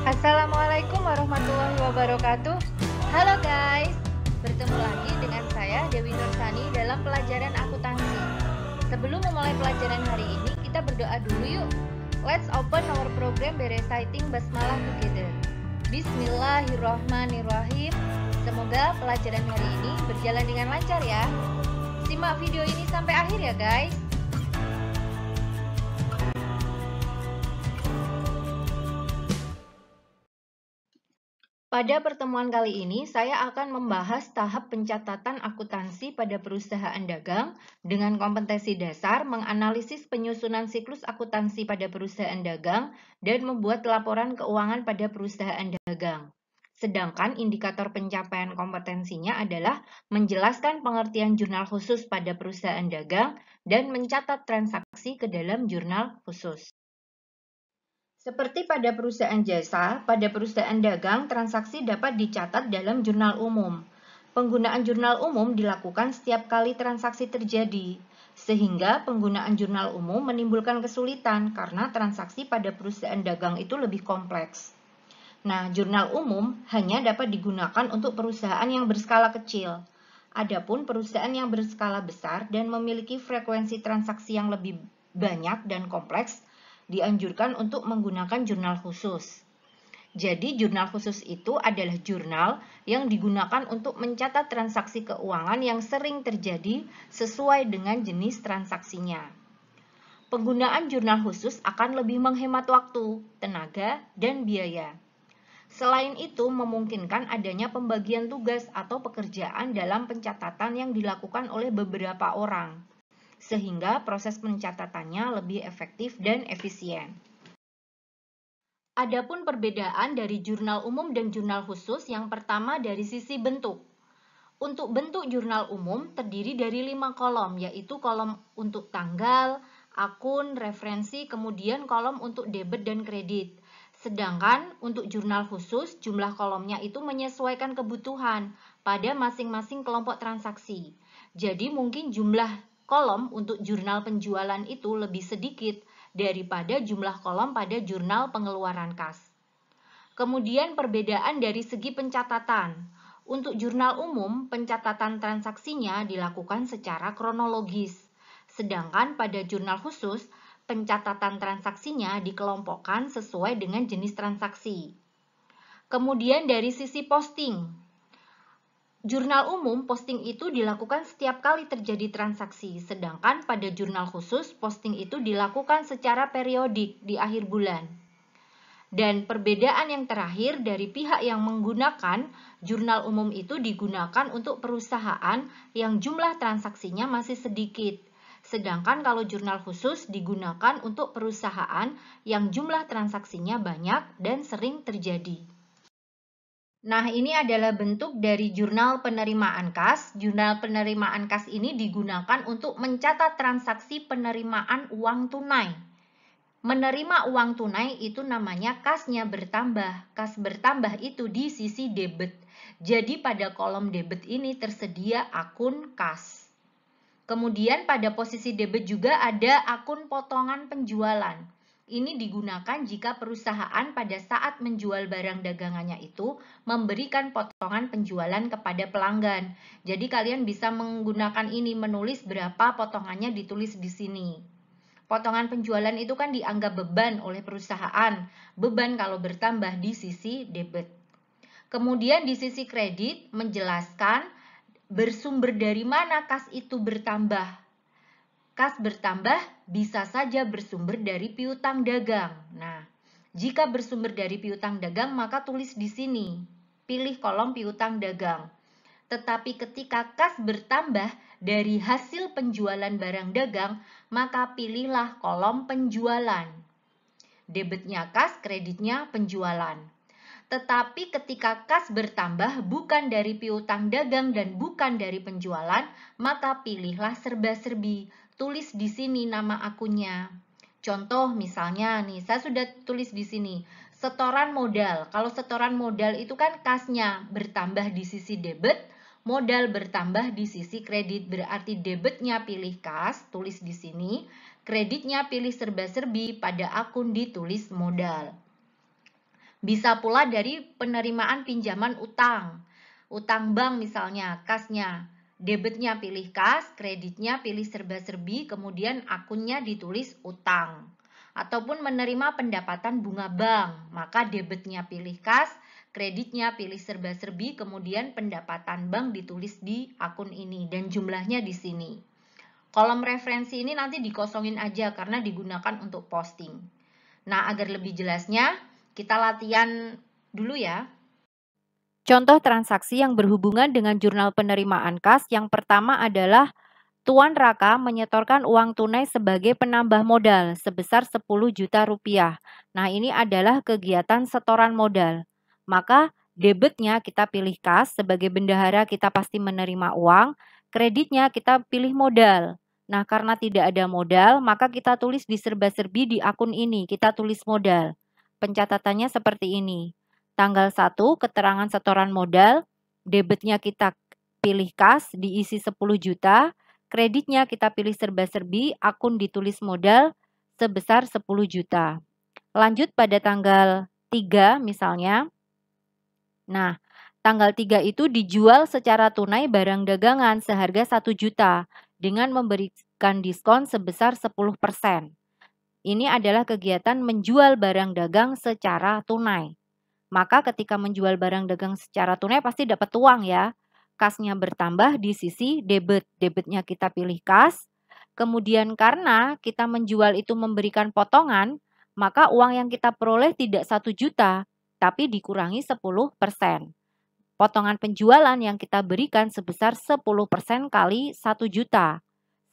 Assalamualaikum warahmatullahi wabarakatuh. Halo guys, bertemu lagi dengan saya Dewi Nursani dalam pelajaran akuntansi. Sebelum memulai pelajaran hari ini, kita berdoa dulu yuk. Let's open our program by reciting basmalah together. Bismillahirrahmanirrahim. Semoga pelajaran hari ini berjalan dengan lancar ya. Simak video ini sampai akhir ya guys. Pada pertemuan kali ini, saya akan membahas tahap pencatatan akuntansi pada perusahaan dagang dengan kompetensi dasar, menganalisis penyusunan siklus akuntansi pada perusahaan dagang, dan membuat laporan keuangan pada perusahaan dagang. Sedangkan indikator pencapaian kompetensinya adalah menjelaskan pengertian jurnal khusus pada perusahaan dagang dan mencatat transaksi ke dalam jurnal khusus. Seperti pada perusahaan jasa, pada perusahaan dagang, transaksi dapat dicatat dalam jurnal umum. Penggunaan jurnal umum dilakukan setiap kali transaksi terjadi, sehingga penggunaan jurnal umum menimbulkan kesulitan karena transaksi pada perusahaan dagang itu lebih kompleks. Nah, jurnal umum hanya dapat digunakan untuk perusahaan yang berskala kecil. Adapun perusahaan yang berskala besar dan memiliki frekuensi transaksi yang lebih banyak dan kompleks, dianjurkan untuk menggunakan jurnal khusus. Jadi, jurnal khusus itu adalah jurnal yang digunakan untuk mencatat transaksi keuangan yang sering terjadi sesuai dengan jenis transaksinya. Penggunaan jurnal khusus akan lebih menghemat waktu, tenaga, dan biaya. Selain itu, memungkinkan adanya pembagian tugas atau pekerjaan dalam pencatatan yang dilakukan oleh beberapa orang, sehingga proses pencatatannya lebih efektif dan efisien. Adapun perbedaan dari jurnal umum dan jurnal khusus, yang pertama dari sisi bentuk. Untuk bentuk jurnal umum terdiri dari 5 kolom, yaitu kolom untuk tanggal, akun, referensi, kemudian kolom untuk debit dan kredit. Sedangkan untuk jurnal khusus, jumlah kolomnya itu menyesuaikan kebutuhan pada masing-masing kelompok transaksi. Jadi mungkin jumlah kolom untuk jurnal penjualan itu lebih sedikit daripada jumlah kolom pada jurnal pengeluaran kas. Kemudian perbedaan dari segi pencatatan. Untuk jurnal umum, pencatatan transaksinya dilakukan secara kronologis. Sedangkan pada jurnal khusus, pencatatan transaksinya dikelompokkan sesuai dengan jenis transaksi. Kemudian dari sisi posting. Jurnal umum, posting itu dilakukan setiap kali terjadi transaksi, sedangkan pada jurnal khusus, posting itu dilakukan secara periodik di akhir bulan. Dan perbedaan yang terakhir dari pihak yang menggunakan jurnal umum itu digunakan untuk perusahaan yang jumlah transaksinya masih sedikit. Sedangkan kalau jurnal khusus digunakan untuk perusahaan yang jumlah transaksinya banyak dan sering terjadi. Nah, ini adalah bentuk dari jurnal penerimaan kas. Jurnal penerimaan kas ini digunakan untuk mencatat transaksi penerimaan uang tunai. Menerima uang tunai itu namanya kasnya bertambah. Kas bertambah itu di sisi debit. Jadi pada kolom debit ini tersedia akun kas. Kemudian pada posisi debit juga ada akun potongan penjualan. Ini digunakan jika perusahaan pada saat menjual barang dagangannya itu memberikan potongan penjualan kepada pelanggan. Jadi kalian bisa menggunakan ini, menulis berapa potongannya ditulis di sini. Potongan penjualan itu kan dianggap beban oleh perusahaan. Beban kalau bertambah di sisi debit. Kemudian di sisi kredit menjelaskan bersumber dari mana kas itu bertambah. Kas bertambah bisa saja bersumber dari piutang dagang. Nah, jika bersumber dari piutang dagang maka tulis di sini. Pilih kolom piutang dagang. Tetapi ketika kas bertambah dari hasil penjualan barang dagang, maka pilihlah kolom penjualan. Debitnya kas, kreditnya penjualan. Tetapi ketika kas bertambah bukan dari piutang dagang dan bukan dari penjualan, maka pilihlah serba-serbi. Tulis di sini nama akunnya. Contoh misalnya nih, saya sudah tulis di sini, setoran modal. Kalau setoran modal itu kan kasnya bertambah di sisi debit, modal bertambah di sisi kredit. Berarti debitnya pilih kas, tulis di sini. Kreditnya pilih serba-serbi, pada akun ditulis modal. Bisa pula dari penerimaan pinjaman utang. Utang bank misalnya, kasnya. Debitnya pilih kas, kreditnya pilih serba-serbi, kemudian akunnya ditulis utang. Ataupun menerima pendapatan bunga bank, maka debitnya pilih kas, kreditnya pilih serba-serbi, kemudian pendapatan bank ditulis di akun ini dan jumlahnya di sini. Kolom referensi ini nanti dikosongin aja karena digunakan untuk posting. Nah, agar lebih jelasnya, kita latihan dulu ya. Contoh transaksi yang berhubungan dengan jurnal penerimaan kas yang pertama adalah Tuan Raka menyetorkan uang tunai sebagai penambah modal sebesar 10 juta rupiah. Nah, ini adalah kegiatan setoran modal. Maka debitnya kita pilih kas, sebagai bendahara kita pasti menerima uang, kreditnya kita pilih modal. Nah, karena tidak ada modal, maka kita tulis di serba-serbi di akun ini, kita tulis modal. Pencatatannya seperti ini. Tanggal 1, keterangan setoran modal, debitnya kita pilih kas, diisi 10 juta, kreditnya kita pilih serba-serbi, akun ditulis modal sebesar 10 juta. Lanjut pada tanggal 3 misalnya. Nah, tanggal 3 itu dijual secara tunai barang dagangan seharga 1 juta dengan memberikan diskon sebesar 10%. Ini adalah kegiatan menjual barang dagang secara tunai. Maka ketika menjual barang dagang secara tunai pasti dapat uang ya. Kasnya bertambah di sisi debit. Debitnya kita pilih kas. Kemudian karena kita menjual itu memberikan potongan, maka uang yang kita peroleh tidak 1 juta, tapi dikurangi 10%. Potongan penjualan yang kita berikan sebesar 10% kali 1 juta,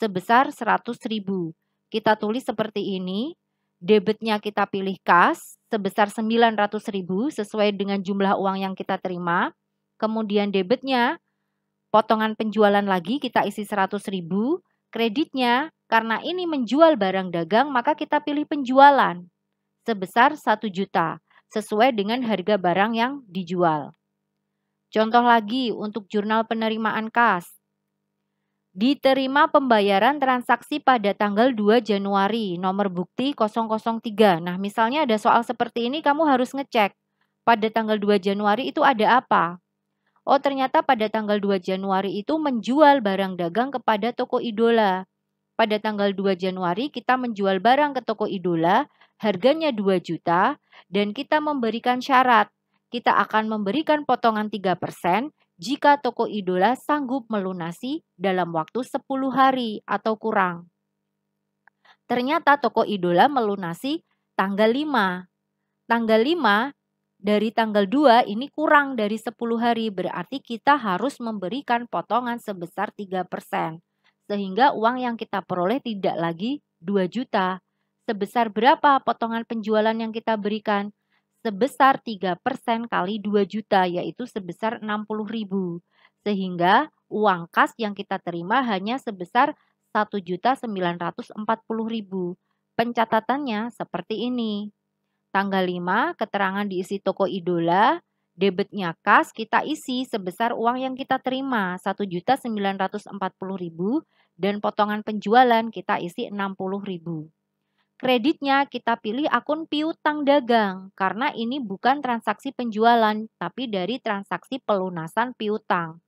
sebesar 100.000. Kita tulis seperti ini, debitnya kita pilih kas, sebesar 900.000 sesuai dengan jumlah uang yang kita terima. Kemudian debitnya, potongan penjualan lagi kita isi 100.000. Kreditnya, karena ini menjual barang dagang, maka kita pilih penjualan sebesar 1 juta sesuai dengan harga barang yang dijual. Contoh lagi untuk jurnal penerimaan kas. Diterima pembayaran transaksi pada tanggal 2 Januari, nomor bukti 003. Nah, misalnya ada soal seperti ini, kamu harus ngecek. Pada tanggal 2 Januari itu ada apa? Oh, ternyata pada tanggal 2 Januari itu menjual barang dagang kepada toko idola. Pada tanggal 2 Januari kita menjual barang ke toko idola, harganya 2 juta, dan kita memberikan syarat. Kita akan memberikan potongan 3% jika toko idola sanggup melunasi dalam waktu 10 hari atau kurang. Ternyata toko idola melunasi tanggal 5. Tanggal 5 dari tanggal 2 ini kurang dari 10 hari, berarti kita harus memberikan potongan sebesar 3%. Sehingga uang yang kita peroleh tidak lagi 2 juta. Sebesar berapa potongan penjualan yang kita berikan? Sebesar 3% kali 2 juta, yaitu sebesar 60.000. Sehingga uang kas yang kita terima hanya sebesar 1.940.000. Pencatatannya seperti ini. Tanggal 5, keterangan diisi toko idola, debitnya kas kita isi sebesar uang yang kita terima 1.940.000 dan potongan penjualan kita isi 60.000. Kreditnya kita pilih akun piutang dagang karena ini bukan transaksi penjualan tapi dari transaksi pelunasan piutang.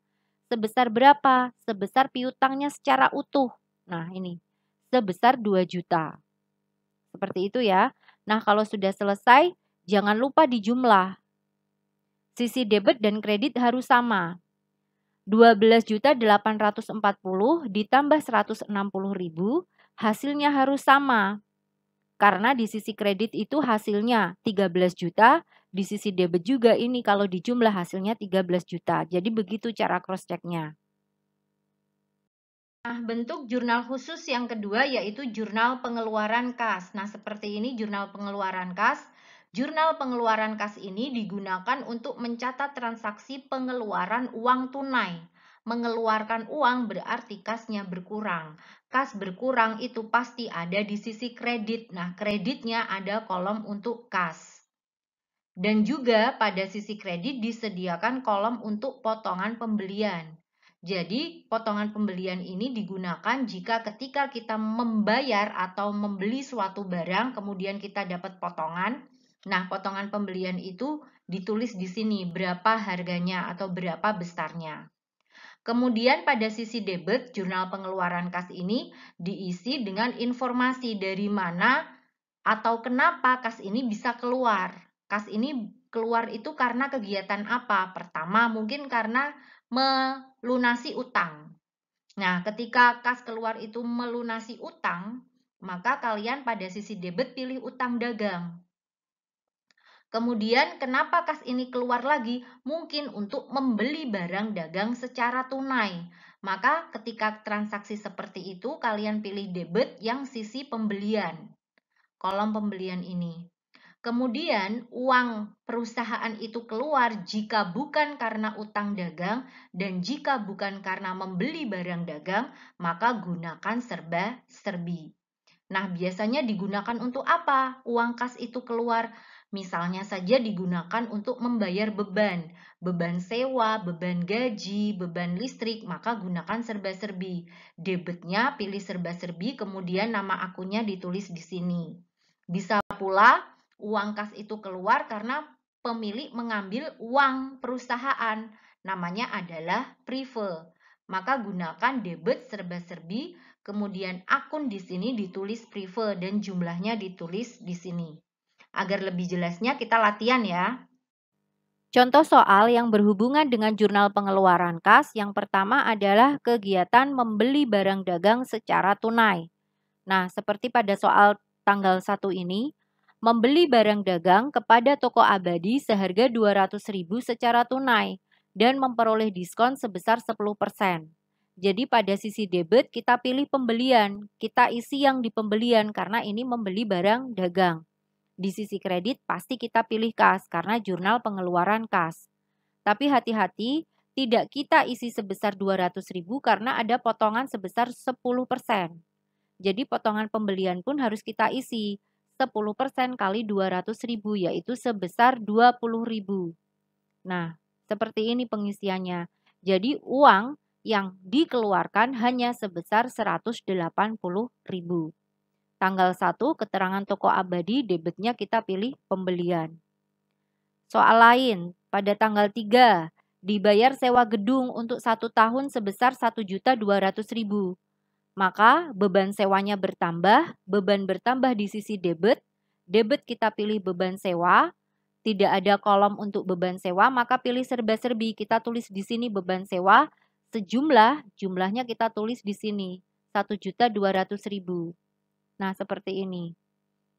Sebesar berapa? Sebesar piutangnya secara utuh. Nah, ini sebesar 2 juta. Seperti itu ya. Nah, kalau sudah selesai, jangan lupa dijumlah. Sisi debit dan kredit harus sama. 12.840 ditambah 160.000, hasilnya harus sama. Karena di sisi kredit itu hasilnya 13 juta, di sisi debit juga ini kalau dijumlah hasilnya 13 juta. Jadi begitu cara cross check-nya. Nah, bentuk jurnal khusus yang kedua yaitu jurnal pengeluaran kas. Nah, seperti ini jurnal pengeluaran kas. Jurnal pengeluaran kas ini digunakan untuk mencatat transaksi pengeluaran uang tunai. Mengeluarkan uang berarti kasnya berkurang. Kas berkurang itu pasti ada di sisi kredit. Nah, kreditnya ada kolom untuk kas. Dan juga pada sisi kredit disediakan kolom untuk potongan pembelian. Jadi, potongan pembelian ini digunakan jika ketika kita membayar atau membeli suatu barang, kemudian kita dapat potongan, Nah, potongan pembelian itu ditulis di sini berapa harganya atau berapa besarnya. Kemudian pada sisi debit, jurnal pengeluaran kas ini diisi dengan informasi dari mana atau kenapa kas ini bisa keluar. Kas ini keluar itu karena kegiatan apa? Pertama, mungkin karena melunasi utang. Nah, ketika kas keluar itu melunasi utang, maka kalian pada sisi debit pilih utang dagang. Kemudian kenapa kas ini keluar lagi? Mungkin untuk membeli barang dagang secara tunai. Maka ketika transaksi seperti itu kalian pilih debit yang sisi pembelian. Kolom pembelian ini. Kemudian uang perusahaan itu keluar jika bukan karena utang dagang dan jika bukan karena membeli barang dagang, maka gunakan serba-serbi. Nah, biasanya digunakan untuk apa? Uang kas itu keluar. Misalnya saja digunakan untuk membayar beban, beban sewa, beban gaji, beban listrik, maka gunakan serba-serbi. Debitnya pilih serba-serbi, kemudian nama akunnya ditulis di sini. Bisa pula uang kas itu keluar karena pemilik mengambil uang perusahaan. Namanya adalah prive. Maka gunakan debit serba-serbi, kemudian akun di sini ditulis prive dan jumlahnya ditulis di sini. Agar lebih jelasnya kita latihan ya. Contoh soal yang berhubungan dengan jurnal pengeluaran kas yang pertama adalah kegiatan membeli barang dagang secara tunai. Nah, seperti pada soal tanggal 1 ini, membeli barang dagang kepada toko abadi seharga 200.000 secara tunai dan memperoleh diskon sebesar 10%. Jadi pada sisi debit kita pilih pembelian, kita isi yang di pembelian karena ini membeli barang dagang. Di sisi kredit pasti kita pilih kas karena jurnal pengeluaran kas. Tapi hati-hati, tidak kita isi sebesar 200.000 karena ada potongan sebesar 10%. Jadi potongan pembelian pun harus kita isi 10% kali 200.000 yaitu sebesar 20.000. Nah, seperti ini pengisiannya. Jadi uang yang dikeluarkan hanya sebesar 180.000. Tanggal 1 keterangan toko abadi debitnya kita pilih pembelian. Soal lain, pada tanggal 3 dibayar sewa gedung untuk 1 tahun sebesar 1.200.000. Maka beban sewanya bertambah, beban bertambah di sisi debit, debit kita pilih beban sewa, tidak ada kolom untuk beban sewa, maka pilih serba-serbi, kita tulis di sini beban sewa, jumlahnya kita tulis di sini, 1.200.000. Nah, seperti ini.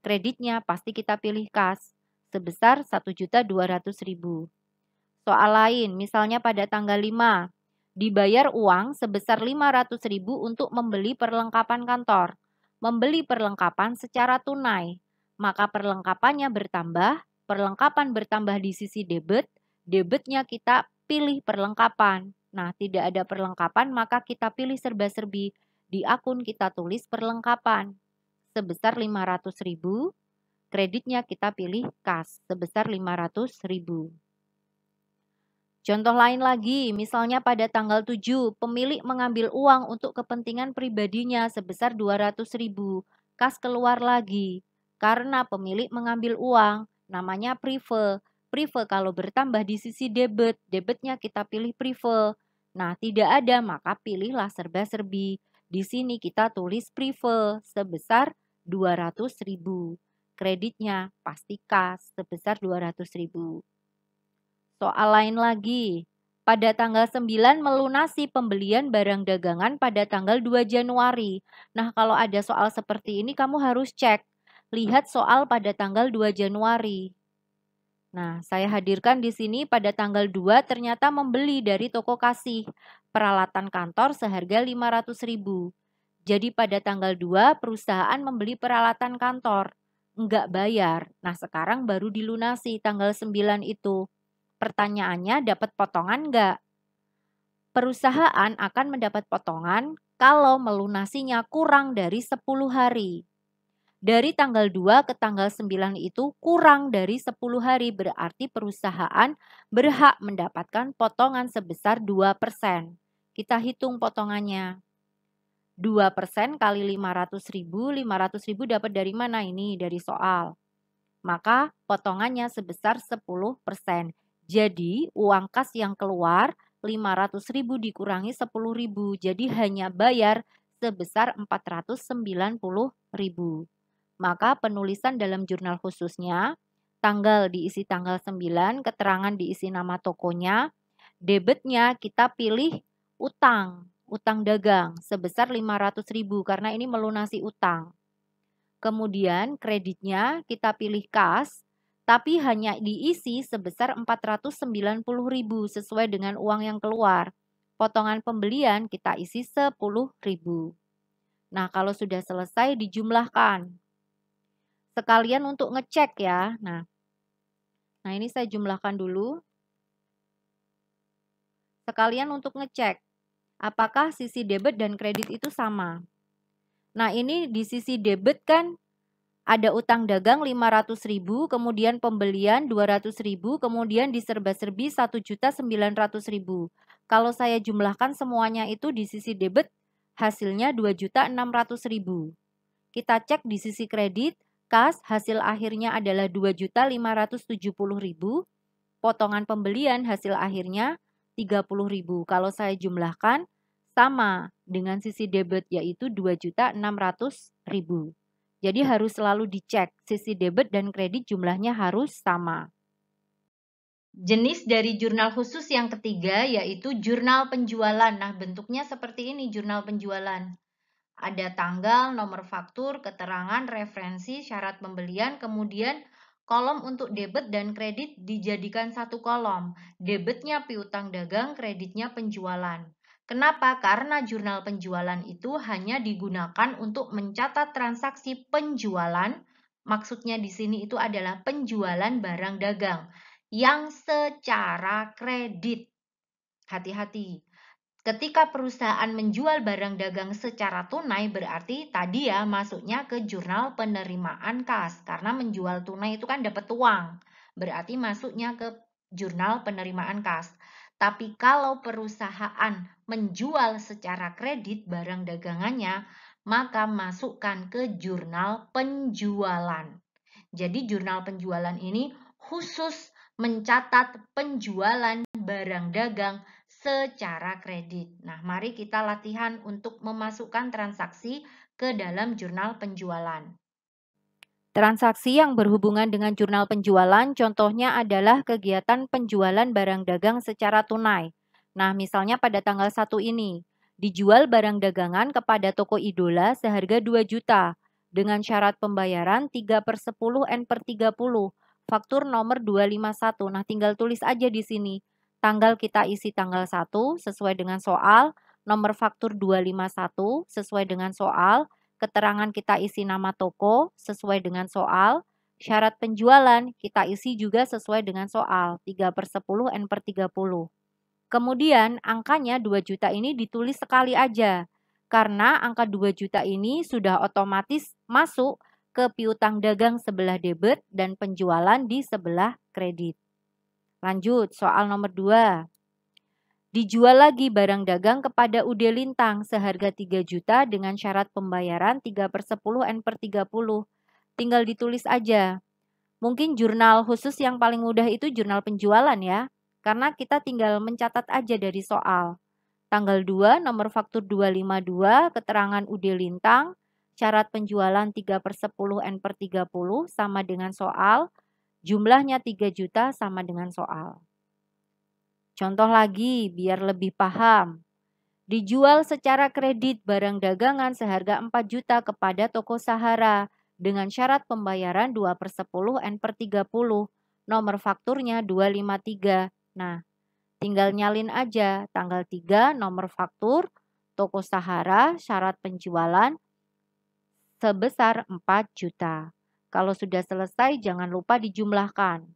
Kreditnya pasti kita pilih kas, sebesar 1.200.000. Soal lain, misalnya pada tanggal 5, dibayar uang sebesar 500.000 untuk membeli perlengkapan kantor. Membeli perlengkapan secara tunai, maka perlengkapannya perlengkapan bertambah di sisi debit, debitnya kita pilih perlengkapan. Nah, tidak ada perlengkapan, maka kita pilih serba-serbi. Di akun kita tulis perlengkapan sebesar 500.000, kreditnya kita pilih kas sebesar 500.000. Contoh lain lagi, misalnya pada tanggal 7, pemilik mengambil uang untuk kepentingan pribadinya sebesar 200.000. Kas keluar lagi. Karena pemilik mengambil uang, namanya prive. Prive kalau bertambah di sisi debit, debitnya kita pilih prive. Nah, tidak ada, maka pilihlah serba-serbi. Di sini kita tulis prive sebesar 200.000. Kreditnya pasti kas sebesar 200.000. Soal lain lagi, pada tanggal 9 melunasi pembelian barang dagangan pada tanggal 2 Januari. Nah, kalau ada soal seperti ini kamu harus cek. Lihat soal pada tanggal 2 Januari. Nah, saya hadirkan di sini pada tanggal 2 ternyata membeli dari toko kasih peralatan kantor seharga 500.000. Jadi pada tanggal 2 perusahaan membeli peralatan kantor, enggak bayar. Nah, sekarang baru dilunasi tanggal 9 itu. Pertanyaannya dapat potongan enggak? Perusahaan akan mendapat potongan kalau melunasinya kurang dari 10 hari. Dari tanggal 2 ke tanggal 9 itu kurang dari 10 hari, berarti perusahaan berhak mendapatkan potongan sebesar 2%. Kita hitung potongannya. 2% kali 500.000 dapat dari mana ini? Dari soal. maka potongannya sebesar 10%. Jadi uang kas yang keluar 500.000 dikurangi 10.000, jadi hanya bayar sebesar 490.000. Maka penulisan dalam jurnal khususnya, tanggal diisi tanggal 9, keterangan diisi nama tokonya, debitnya kita pilih utang dagang sebesar 500.000 karena ini melunasi utang. Kemudian kreditnya kita pilih kas, tapi hanya diisi sebesar 490.000 sesuai dengan uang yang keluar. Potongan pembelian kita isi 10.000. Nah, kalau sudah selesai dijumlahkan. Sekalian untuk ngecek ya. Nah ini saya jumlahkan dulu. Sekalian untuk ngecek apakah sisi debit dan kredit itu sama. Nah, ini di sisi debit kan ada utang dagang 500.000, kemudian pembelian 200.000, kemudian diserba-serbi 1.900.000. Kalau saya jumlahkan semuanya itu di sisi debit, hasilnya 2.600.000. Kita cek di sisi kredit, kas hasil akhirnya adalah 2.570.000, potongan pembelian hasil akhirnya 30.000. Kalau saya jumlahkan, sama dengan sisi debit yaitu 2.600.000. Jadi harus selalu dicek sisi debit dan kredit jumlahnya harus sama. Jenis dari jurnal khusus yang ketiga yaitu jurnal penjualan. Nah, bentuknya seperti ini jurnal penjualan. Ada tanggal, nomor faktur, keterangan, referensi, syarat pembelian, kemudian kolom untuk debit dan kredit dijadikan satu kolom. Debitnya piutang dagang, kreditnya penjualan. Kenapa? Karena jurnal penjualan itu hanya digunakan untuk mencatat transaksi penjualan. Maksudnya di sini itu adalah penjualan barang dagang yang secara kredit. Hati-hati. Ketika perusahaan menjual barang dagang secara tunai berarti tadi ya masuknya ke jurnal penerimaan kas. Karena menjual tunai itu kan dapat uang. Berarti masuknya ke jurnal penerimaan kas. Tapi kalau perusahaan menjual secara kredit barang dagangannya, maka masukkan ke jurnal penjualan. Jadi jurnal penjualan ini khusus mencatat penjualan barang dagang secara kredit. Nah, mari kita latihan untuk memasukkan transaksi ke dalam jurnal penjualan. Transaksi yang berhubungan dengan jurnal penjualan contohnya adalah kegiatan penjualan barang dagang secara tunai. Nah, misalnya pada tanggal 1 ini, dijual barang dagangan kepada toko idola seharga 2 juta dengan syarat pembayaran 3/10 N/30, faktur nomor 251. Nah, tinggal tulis aja di sini. Tanggal kita isi tanggal 1 sesuai dengan soal, nomor faktur 251 sesuai dengan soal, keterangan kita isi nama toko sesuai dengan soal, syarat penjualan kita isi juga sesuai dengan soal, 3/10 N/30. Kemudian angkanya 2 juta ini ditulis sekali aja, karena angka 2 juta ini sudah otomatis masuk ke piutang dagang sebelah debit dan penjualan di sebelah kredit. Lanjut, soal nomor 2. Dijual lagi barang dagang kepada UD Lintang seharga 3 juta dengan syarat pembayaran 3/10 N/30. Tinggal ditulis aja. Mungkin jurnal khusus yang paling mudah itu jurnal penjualan ya, karena kita tinggal mencatat aja dari soal. Tanggal 2, nomor faktur 252, keterangan UD Lintang, syarat penjualan 3/10 N/30 sama dengan soal, jumlahnya 3 juta sama dengan soal. Contoh lagi, biar lebih paham. Dijual secara kredit barang dagangan seharga 4 juta kepada toko Sahara dengan syarat pembayaran 2/10 N/30. Nomor fakturnya 253. Nah, tinggal nyalin aja tanggal 3, nomor faktur, toko Sahara, syarat penjualan sebesar 4 juta. Kalau sudah selesai, jangan lupa dijumlahkan.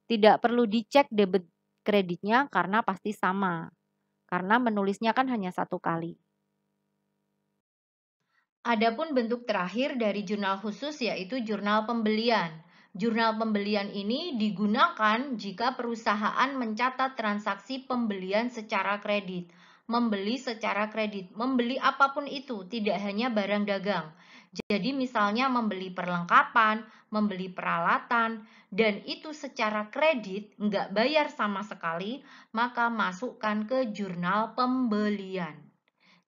Tidak perlu dicek debit kreditnya karena pasti sama. Karena menulisnya kan hanya satu kali. Adapun bentuk terakhir dari jurnal khusus yaitu jurnal pembelian. Jurnal pembelian ini digunakan jika perusahaan mencatat transaksi pembelian secara kredit. Membeli secara kredit, membeli apapun itu, tidak hanya barang dagang. Jadi misalnya membeli perlengkapan, membeli peralatan, dan itu secara kredit nggak bayar sama sekali, maka masukkan ke jurnal pembelian.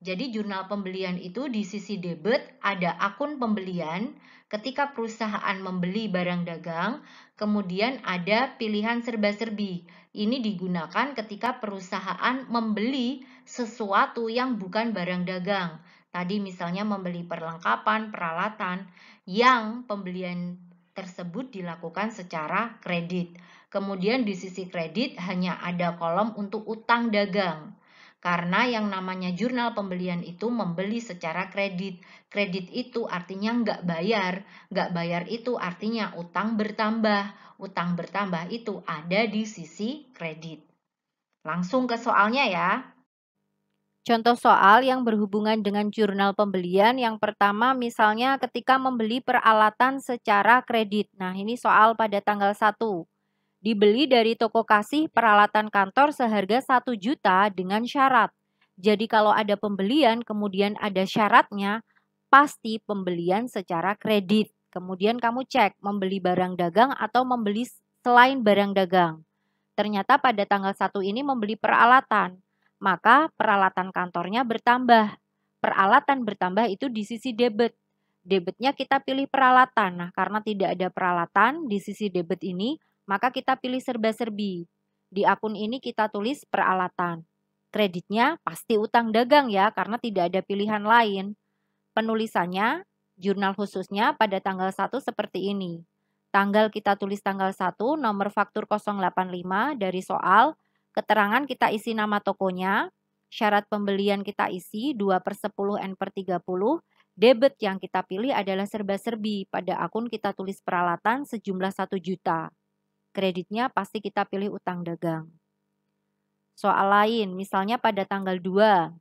Jadi jurnal pembelian itu di sisi debit ada akun pembelian ketika perusahaan membeli barang dagang, kemudian ada pilihan serba-serbi. Ini digunakan ketika perusahaan membeli sesuatu yang bukan barang dagang. Tadi misalnya membeli perlengkapan, peralatan yang pembelian tersebut dilakukan secara kredit. Kemudian di sisi kredit hanya ada kolom untuk utang dagang. Karena yang namanya jurnal pembelian itu membeli secara kredit. Kredit itu artinya nggak bayar. Nggak bayar itu artinya utang bertambah. Utang bertambah itu ada di sisi kredit. Langsung ke soalnya ya. Contoh soal yang berhubungan dengan jurnal pembelian yang pertama misalnya ketika membeli peralatan secara kredit. Nah, ini soal pada tanggal 1. Dibeli dari toko kasih peralatan kantor seharga 1 juta dengan syarat. Jadi kalau ada pembelian kemudian ada syaratnya, pasti pembelian secara kredit. Kemudian kamu cek membeli barang dagang atau membeli selain barang dagang. Ternyata pada tanggal 1 ini membeli peralatan, maka peralatan kantornya bertambah. Peralatan bertambah itu di sisi debit. Debitnya kita pilih peralatan. Nah, karena tidak ada peralatan di sisi debit ini, maka kita pilih serba-serbi. Di akun ini kita tulis peralatan. Kreditnya pasti utang dagang ya, karena tidak ada pilihan lain. Penulisannya, jurnal khususnya pada tanggal 1 seperti ini. Tanggal kita tulis tanggal 1, nomor faktur 085 dari soal, keterangan kita isi nama tokonya, syarat pembelian kita isi 2/10 N/30, debit yang kita pilih adalah serba-serbi, pada akun kita tulis peralatan sejumlah 1 juta. Kreditnya pasti kita pilih utang dagang. Soal lain, misalnya pada tanggal 2,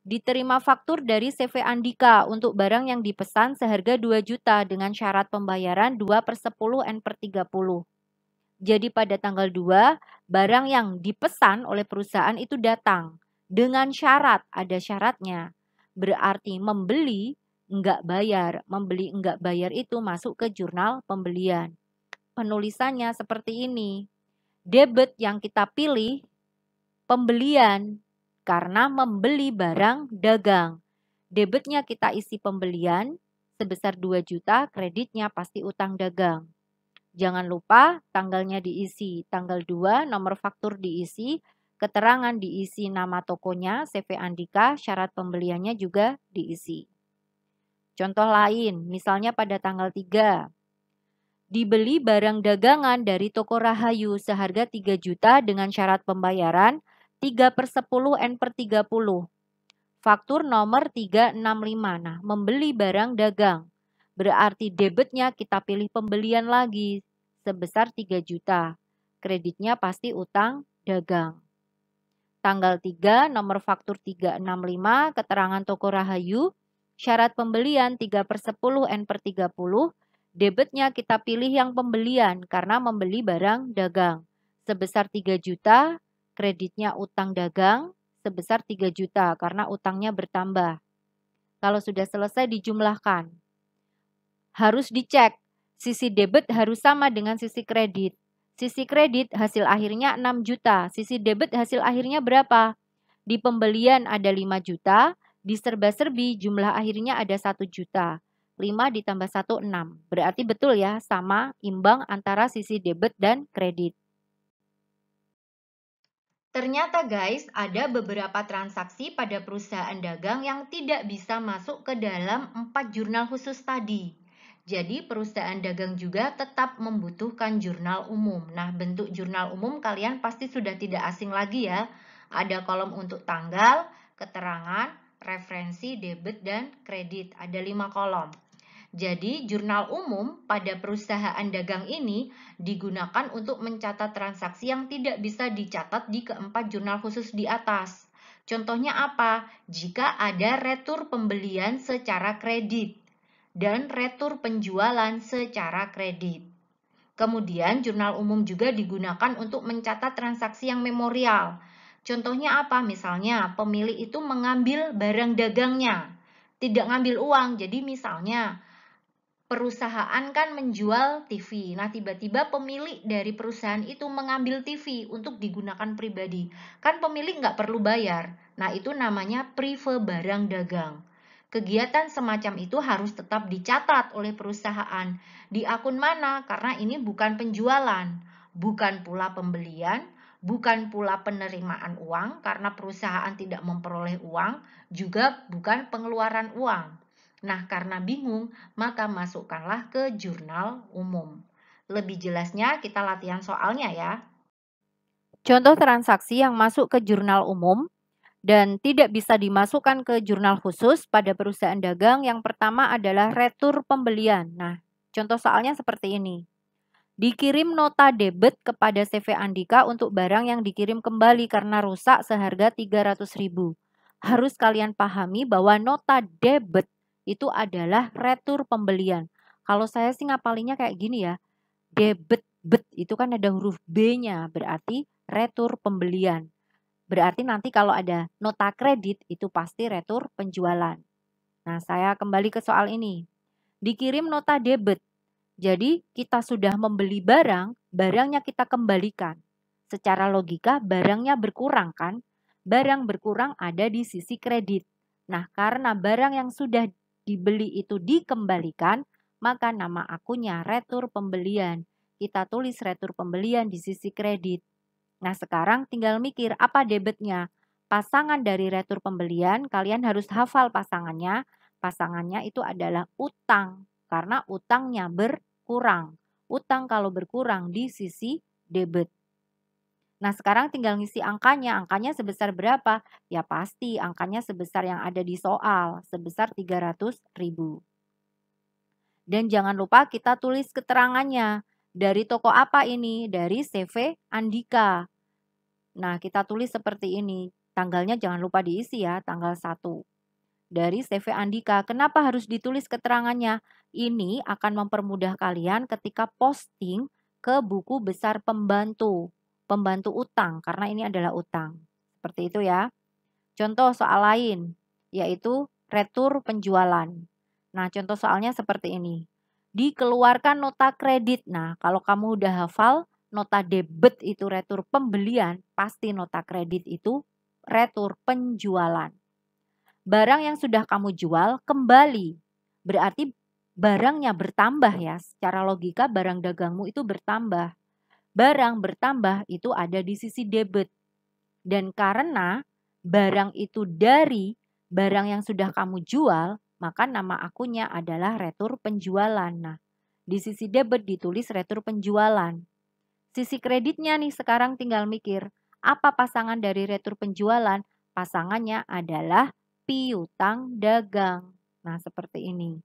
diterima faktur dari CV Andika untuk barang yang dipesan seharga 2 juta dengan syarat pembayaran 2/10 N/30. Jadi pada tanggal 2, barang yang dipesan oleh perusahaan itu datang. Dengan syarat, ada syaratnya. Berarti membeli enggak bayar. Membeli enggak bayar itu masuk ke jurnal pembelian. Penulisannya seperti ini. Debit yang kita pilih, pembelian. Karena membeli barang dagang. Debitnya kita isi pembelian sebesar 2 juta, kreditnya pasti utang dagang. Jangan lupa tanggalnya diisi, tanggal 2, nomor faktur diisi, keterangan diisi nama tokonya, CV Andika, syarat pembeliannya juga diisi. Contoh lain, misalnya pada tanggal 3, dibeli barang dagangan dari toko Rahayu seharga 3 juta dengan syarat pembayaran 3/10 N/30. Faktur nomor 365. Nah, membeli barang dagang. Berarti debitnya kita pilih pembelian lagi sebesar 3 juta. Kreditnya pasti utang dagang. Tanggal 3, nomor faktur 365, keterangan toko Rahayu, syarat pembelian 3/10 N/30. Debitnya kita pilih yang pembelian karena membeli barang dagang. Sebesar 3 juta, kreditnya utang dagang sebesar 3 juta karena utangnya bertambah. Kalau sudah selesai dijumlahkan. Harus dicek, sisi debit harus sama dengan sisi kredit. Sisi kredit hasil akhirnya 6 juta, sisi debit hasil akhirnya berapa? Di pembelian ada 5 juta, di serba-serbi jumlah akhirnya ada 1 juta. 5 ditambah 1, 6. Berarti betul ya, sama, imbang antara sisi debit dan kredit. Ternyata guys, ada beberapa transaksi pada perusahaan dagang yang tidak bisa masuk ke dalam 4 jurnal khusus tadi. Jadi perusahaan dagang juga tetap membutuhkan jurnal umum. Nah, bentuk jurnal umum kalian pasti sudah tidak asing lagi ya. Ada kolom untuk tanggal, keterangan, referensi, debit, dan kredit. Ada 5 kolom. Jadi, jurnal umum pada perusahaan dagang ini digunakan untuk mencatat transaksi yang tidak bisa dicatat di keempat jurnal khusus di atas. Contohnya apa? Jika ada retur pembelian secara kredit dan retur penjualan secara kredit. Kemudian, jurnal umum juga digunakan untuk mencatat transaksi yang memorial. Contohnya apa? Misalnya, pemilik itu mengambil barang dagangnya. tidak ngambil uang. Jadi misalnya perusahaan kan menjual TV. Nah, tiba-tiba pemilik dari perusahaan itu mengambil TV untuk digunakan pribadi. Kan pemilik nggak perlu bayar. Nah, itu namanya prive barang dagang. Kegiatan semacam itu harus tetap dicatat oleh perusahaan. Di akun mana? Karena ini bukan penjualan, bukan pula pembelian, bukan pula penerimaan uang karena perusahaan tidak memperoleh uang, juga bukan pengeluaran uang. Nah, karena bingung, maka masukkanlah ke jurnal umum. Lebih jelasnya kita latihan soalnya ya. Contoh transaksi yang masuk ke jurnal umum dan tidak bisa dimasukkan ke jurnal khusus pada perusahaan dagang yang pertama adalah retur pembelian. Nah, contoh soalnya seperti ini. Dikirim nota debit kepada CV Andika untuk barang yang dikirim kembali karena rusak seharga 300.000. Harus kalian pahami bahwa nota debit itu adalah retur pembelian. Kalau saya sih ngapalinnya kayak gini ya. Debit, bet itu kan ada huruf B-nya, berarti retur pembelian. Berarti nanti kalau ada nota kredit itu pasti retur penjualan. Nah, saya kembali ke soal ini. Dikirim nota debit. Jadi kita sudah membeli barang, barangnya kita kembalikan. Secara logika barangnya berkurang kan? Barang berkurang ada di sisi kredit. Nah, karena barang yang sudah dibeli itu dikembalikan, maka nama akunnya retur pembelian. Kita tulis retur pembelian di sisi kredit. Nah, sekarang tinggal mikir apa debitnya. Pasangan dari retur pembelian, kalian harus hafal pasangannya. Pasangannya itu adalah utang, karena utangnya berkurang. Utang kalau berkurang di sisi debit. Nah, sekarang tinggal ngisi angkanya. Angkanya sebesar berapa? Ya pasti angkanya sebesar yang ada di soal, sebesar 300.000. Dan jangan lupa kita tulis keterangannya. Dari toko apa ini? Dari CV Andika. Nah, kita tulis seperti ini. Tanggalnya jangan lupa diisi ya, tanggal 1. Dari CV Andika. Kenapa harus ditulis keterangannya? Ini akan mempermudah kalian ketika posting ke buku besar pembantu. Pembantu utang, karena ini adalah utang. Seperti itu ya. Contoh soal lain, yaitu retur penjualan. Nah, contoh soalnya seperti ini. Dikeluarkan nota kredit. Nah, kalau kamu udah hafal, nota debit itu retur pembelian, pasti nota kredit itu retur penjualan. Barang yang sudah kamu jual kembali. Berarti barangnya bertambah ya. Secara logika barang dagangmu itu bertambah. Barang bertambah itu ada di sisi debit. Dan karena barang itu dari barang yang sudah kamu jual, maka nama akunnya adalah retur penjualan. Nah, di sisi debit ditulis retur penjualan. Sisi kreditnya nih sekarang tinggal mikir, apa pasangan dari retur penjualan? Pasangannya adalah piutang dagang. Nah, seperti ini.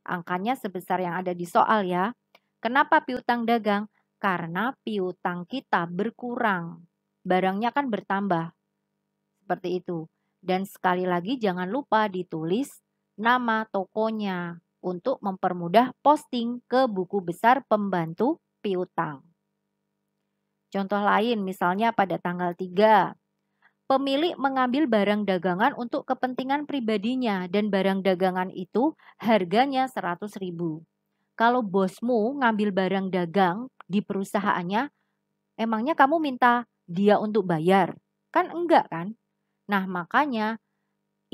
Angkanya sebesar yang ada di soal ya. Kenapa piutang dagang? Karena piutang kita berkurang. Barangnya kan bertambah. Seperti itu. Dan sekali lagi jangan lupa ditulis nama tokonya untuk mempermudah posting ke buku besar pembantu piutang. Contoh lain misalnya pada tanggal 3. Pemilik mengambil barang dagangan untuk kepentingan pribadinya dan barang dagangan itu harganya 100.000. Kalau bosmu ngambil barang dagang di perusahaannya, emangnya kamu minta dia untuk bayar? Kan enggak kan? Nah, makanya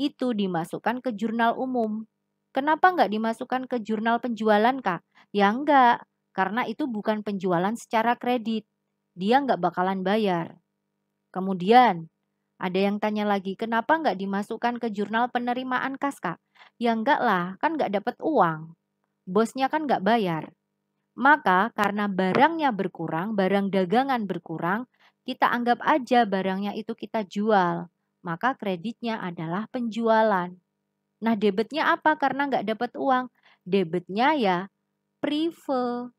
itu dimasukkan ke jurnal umum. Kenapa enggak dimasukkan ke jurnal penjualan, Kak? Ya enggak, karena itu bukan penjualan secara kredit. Dia enggak bakalan bayar. Kemudian, ada yang tanya lagi, kenapa enggak dimasukkan ke jurnal penerimaan kas, Kak? Ya enggak lah, kan enggak dapat uang. Bosnya kan enggak bayar. Maka karena barangnya berkurang, barang dagangan berkurang, kita anggap aja barangnya itu kita jual. Maka kreditnya adalah penjualan. Nah, debitnya apa? Karena nggak dapat uang. Debitnya ya prive,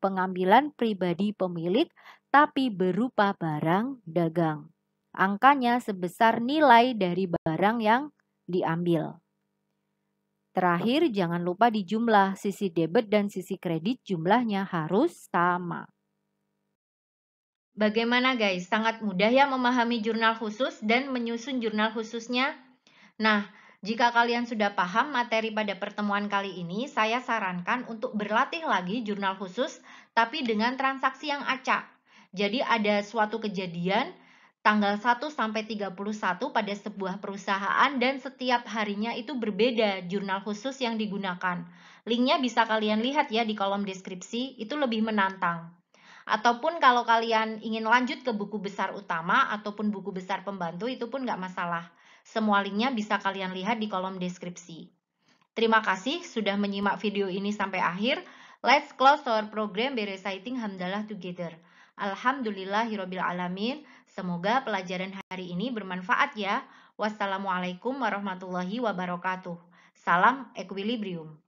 pengambilan pribadi pemilik, tapi berupa barang dagang. Angkanya sebesar nilai dari barang yang diambil. Terakhir, jangan lupa di jumlah sisi debit dan sisi kredit jumlahnya harus sama. Bagaimana guys? Sangat mudah ya memahami jurnal khusus dan menyusun jurnal khususnya? Nah, Jika kalian sudah paham materi pada pertemuan kali ini, saya sarankan untuk berlatih lagi jurnal khusus, tapi dengan transaksi yang acak. Jadi ada suatu kejadian tanggal 1 sampai 31 pada sebuah perusahaan dan setiap harinya itu berbeda jurnal khusus yang digunakan. Linknya bisa kalian lihat ya di kolom deskripsi, itu lebih menantang. Ataupun kalau kalian ingin lanjut ke buku besar utama ataupun buku besar pembantu, itu pun nggak masalah. Semua linknya bisa kalian lihat di kolom deskripsi. Terima kasih sudah menyimak video ini sampai akhir. Let's close our program by reciting Hamdalah together. Alhamdulillahirrabbilalamin. Semoga pelajaran hari ini bermanfaat ya. Wassalamualaikum warahmatullahi wabarakatuh. Salam equilibrium.